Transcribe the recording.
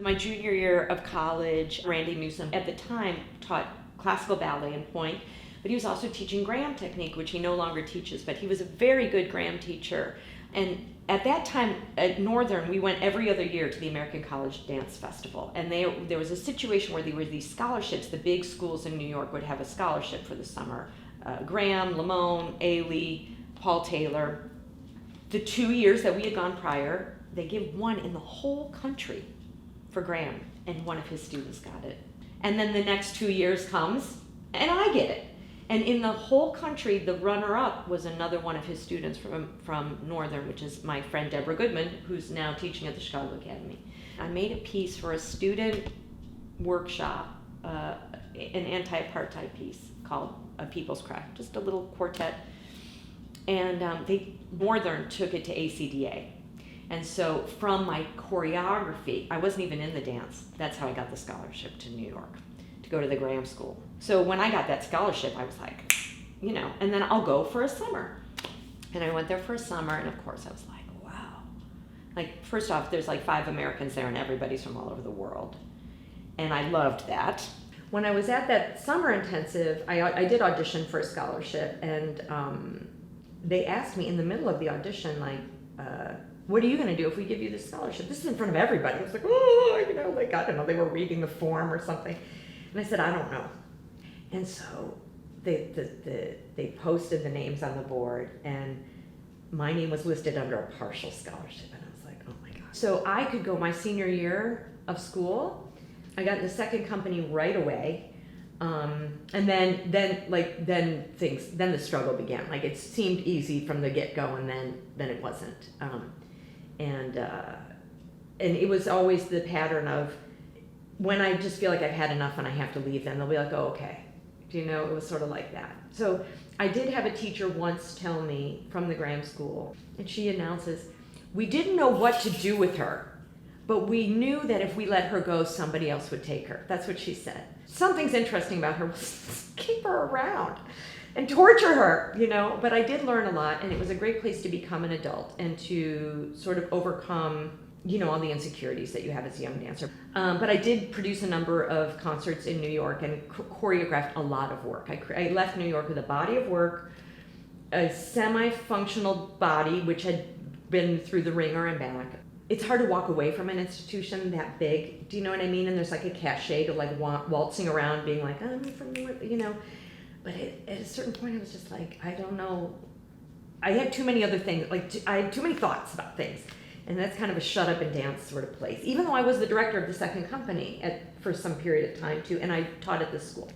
In my junior year of college, Randy Newsom at the time taught classical ballet in Point, but he was also teaching Graham technique, which he no longer teaches, but he was a very good Graham teacher. And at that time at Northern, we went every other year to the American College Dance Festival. And there was a situation where there were these scholarships. The big schools in New York would have a scholarship for the summer. Graham, Lamone, Ailey, Paul Taylor. The 2 years that we had gone prior, they gave one in the whole country for Graham, and one of his students got it. And then the next 2 years comes, and I get it. And in the whole country, the runner-up was another one of his students from Northern, which is my friend Deborah Goodman, who's now teaching at the Chicago Academy. I made a piece for a student workshop, an anti-apartheid piece called A People's Craft, just a little quartet. And Northern took it to ACDA. And so from my choreography, I wasn't even in the dance. That's how I got the scholarship to New York, to go to the Graham School. So when I got that scholarship, I was like, and then I'll go for a summer. And I went there for a summer, and of course I was like, wow. Like, first off, there's like 5 Americans there, and everybody's from all over the world. And I loved that. When I was at that summer intensive, I did audition for a scholarship, and they asked me in the middle of the audition, like, what are you going to do if we give you this scholarship? This is in front of everybody. I was like, oh, like, I don't know, they were reading the form or something. And I said, I don't know. And so they posted the names on the board, and my name was listed under a partial scholarship. And I was like, oh my God. So I could go my senior year of school. I got in the second company right away. And then the struggle began. Like, it seemed easy from the get-go, and then it wasn't. And it was always the pattern of, when I just feel like I've had enough and I have to leave, then they'll be like, oh, okay. It was sort of like that. So I did have a teacher once tell me from the Graham School, and she announces, we didn't know what to do with her, but we knew that if we let her go, somebody else would take her. That's what she said. Something's interesting about her. Keep her around and torture her, But I did learn a lot, and it was a great place to become an adult and to sort of overcome, all the insecurities that you have as a young dancer. But I did produce a number of concerts in New York and choreographed a lot of work. I left New York with a body of work, a semi-functional body, which had been through the ringer and back. It's hard to walk away from an institution that big. Do you know what I mean? And there's like a cachet to like waltzing around being like, I'm from New York, But at a certain point, I was just like, I don't know. I had too many other things. I had too many thoughts about things. And that's kind of a shut up and dance sort of place. Even though I was the director of the second company for some period of time too, and I taught at this school.